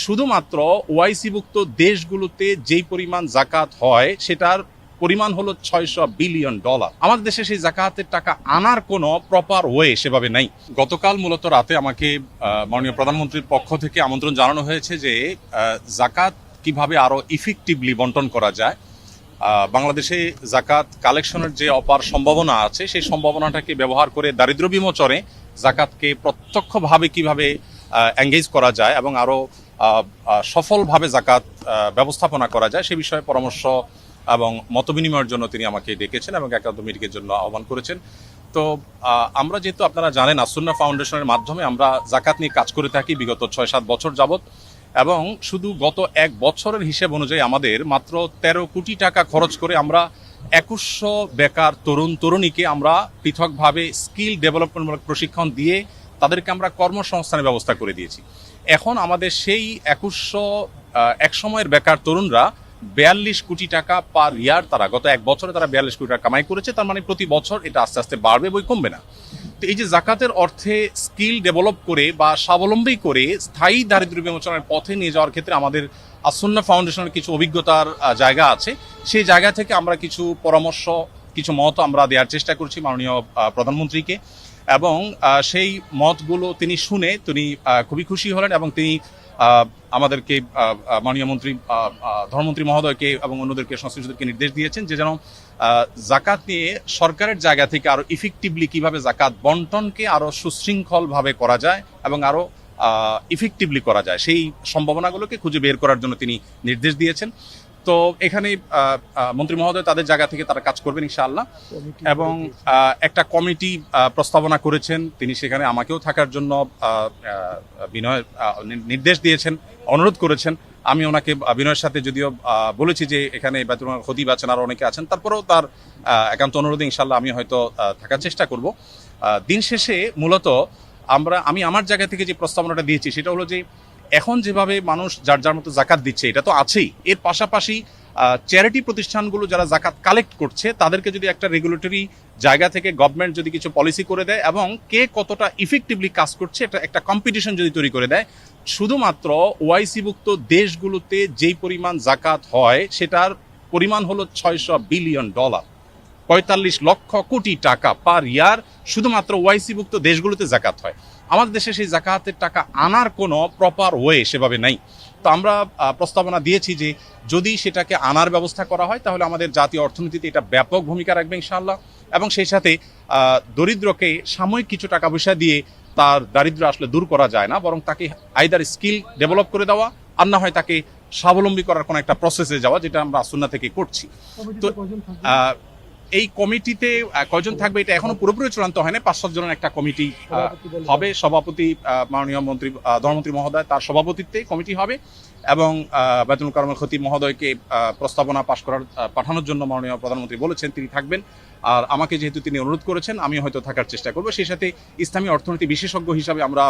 শুধুমাত্র ওআইসিভুক্ত দেশগুলোতে যেই পরিমাণ জাকাত হয় সেটার পরিমাণ হলো $600 বিলিয়ন। আমাদের দেশে সেই জাকাতের টাকা আনার কোনো প্রপার ওয়ে সেভাবে নাই। গতকাল মূলত রাতে আমাকে মাননীয় প্রধানমন্ত্রীর পক্ষ থেকে আমন্ত্রণ জানানো হয়েছে যে জাকাত কিভাবে আরো ইফেক্টিভলি বন্টন করা যায়। বাংলাদেশে জাকাত কালেকশনের যে অপার সম্ভাবনা আছে সেই সম্ভাবনাটাকে ব্যবহার করে দারিদ্র বিমোচনে জাকাতকে প্রত্যক্ষভাবে কিভাবে এঙ্গেজ করা যায় এবং আরো সফলভাবে জাকাত ব্যবস্থাপনা করা যায় সে বিষয়ে পরামর্শ এবং মতবিনিময়ের জন্য তিনি আমাকে ডেকেছেন এবং একান্ত মিটিংয়ের জন্য আহ্বান করেছেন। তো আমরা যেহেতু আপনারা জানেন আসুন্না ফাউন্ডেশনের মাধ্যমে আমরা জাকাত নিয়ে কাজ করে থাকি বিগত 6-7 বছর যাবত, এবং শুধু গত 1 বছরের হিসেব অনুযায়ী আমাদের মাত্র 13 কোটি টাকা খরচ করে আমরা 2100 বেকার তরুণ তরুণীকে আমরা পৃথকভাবে স্কিল ডেভেলপমেন্টমূলক প্রশিক্ষণ দিয়ে তাদেরকে আমরা কর্মসংস্থানের ব্যবস্থা করে দিয়েছি। এখন আমাদের সেই 2100 একসময়ের বেকার তরুণরা 42 কোটি টাকা পার ইয়ার, তারা গত 1 বছরে তারা 42 কোটি টাকা কামাই করেছে। তার মানে প্রতি বছর এটা আস্তে আস্তে বাড়বে, বই কমবে না। তো এই যে জাকাতের অর্থে স্কিল ডেভেলপ করে বা স্বাবলম্বী করে স্থায়ী দারিদ্র্য বিমোচনের পথে নিয়ে যাওয়ার ক্ষেত্রে আমাদের আসুন্না ফাউন্ডেশনের কিছু অভিজ্ঞতার জায়গা আছে। সেই জায়গা থেকে আমরা কিছু পরামর্শ, কিছু মত আমরা দেওয়ার চেষ্টা করছি মাননীয় প্রধানমন্ত্রীকে, এবং সেই মতগুলো তিনি শুনে তিনি খুবই খুশি হলেন এবং তিনি আমাদেরকে মাননীয় মন্ত্রী ধর্মমন্ত্রী মহোদয়কে এবং অন্যদেরকে সংশ্লিষ্টদেরকে নির্দেশ দিয়েছেন যে যেন জাকাত নিয়ে সরকারের জায়গা থেকে আরো ইফেক্টিভলি কিভাবে জাকাত বন্টনকে আরো সুশৃঙ্খলভাবে করা যায় এবং আরো ইফেক্টিভলি করা যায় সেই সম্ভাবনাগুলোকে খুঁজে বের করার জন্য তিনি নির্দেশ দিয়েছেন। তো এখানে মন্ত্রী মহোদয় তাদের জায়গা থেকে তারা কাজ করবেন ইনশাআল্লাহ, এবং একটা কমিটি প্রস্তাবনা করেছেন। তিনি সেখানে আমাকেও থাকার জন্য নির্দেশ দিয়েছেন, অনুরোধ করেছেন। আমি ওনাকে বিনয়ের সাথে যদিও বলেছি যে এখানে বাইতুল মাল খতিব আছেন, আরো অনেকে আছেন, তারপরেও তার একান্ত অনুরোধে ইনশাআল্লাহ আমি হয়তো থাকার চেষ্টা করব। দিন শেষে মূলত আমি আমার জায়গা থেকে যে প্রস্তাবনাটা দিয়েছি সেটা হলো যে এখন যেভাবে মানুষ যার যার মতো জাকাত দিচ্ছে এটা তো আছেই, এর পাশাপাশি চ্যারিটি প্রতিষ্ঠানগুলো যারা জাকাত কালেক্ট করছে তাদেরকে যদি একটা রেগুলেটরি জায়গা থেকে গভর্নমেন্ট যদি কিছু পলিসি করে দেয় এবং কে কতটা ইফেক্টিভলি কাজ করছে এটা একটা কম্পিটিশন যদি তৈরি করে দেয়, শুধুমাত্র ওআইসিভুক্ত দেশগুলোতে যেই পরিমাণ জাকাত হয় সেটার পরিমাণ হলো $600 বিলিয়ন, 45 লক্ষ কোটি টাকা পার ইয়ার শুধুমাত্র ওআইসিভুক্ত দেশগুলোতে জাকাত হয়। আমাদের দেশে সেই জাকাতের টাকা আনার কোনো প্রপার ওয়ে সেভাবে নাই। তো আমরা প্রস্তাবনা দিয়েছি যে যদি সেটাকে আনার ব্যবস্থা করা হয় তাহলে আমাদের জাতীয় অর্থনীতিতে এটা ব্যাপক ভূমিকা রাখবে ইনশাআল্লাহ, এবং সেই সাথে দরিদ্রকে সাময়িক কিছু টাকা পয়সা দিয়ে তার দারিদ্র্য আসলে দূর করা যায় না, বরং তাকে আইদার স্কিল ডেভেলপ করে দেওয়া আর না হয় তাকে স্বাবলম্বী করার কোনো একটা প্রসেসে যাওয়া, যেটা আমরা আসুন্না থেকে করছি। তো এই কমিটিতে কয়জন থাকবে এটা এখনো পুরোপুরি চূড়ান্ত হয় না। 5-7 জনের একটা কমিটি হবে। সভাপতি মাননীয় মন্ত্রী ধর্মমন্ত্রী মহোদয়, তার সভাপতিত্বে কমিটি হবে, এবং বাইতুল মুকাররমের খতিব মহোদয়কে প্রস্তাবনা পাঠানোর জন্য মাননীয় প্রধানমন্ত্রী বলেছেন তিনি থাকবেন। আর আমাকে যেহেতু তিনি অনুরোধ করেছেন আমি হয়তো থাকার চেষ্টা করবো। সেই সাথে ইসলামী অর্থনীতি বিশেষজ্ঞ হিসাবে আমরা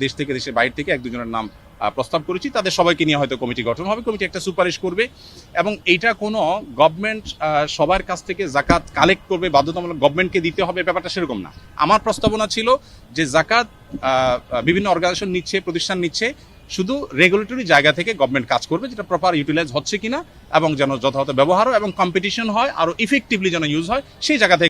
দেশ থেকে দেশের বাইরে থেকে 1-2 জনের নাম প্রস্তাব করেছি। তাদের সবাইকে নিয়ে হয়তো কমিটি গঠন হবে, কমিটি একটা সুপারিশ করবে, এবং এইটা কোনো গভর্নমেন্ট সবার কাছ থেকে জাকাত কালেক্ট করবে বাধ্যতামূলক গভর্নমেন্টকে দিতে হবে ব্যাপারটা সেরকম না। আমার প্রস্তাবনা ছিল যে জাকাত বিভিন্ন অর্গানাইজেশন নিচ্ছে, প্রতিষ্ঠান নিচ্ছে, শুধু রেগুলেটরি জায়গা থেকে গভর্নমেন্ট কাজ করবে, যেটা প্রপার ইউটিলাইজ হচ্ছে কিনা এবং যেন যথাযথ ব্যবহার এবং কম্পিটিশন হয় আরো ইফেক্টিভলি যেন ইউজ হয় সেই জায়গা থেকে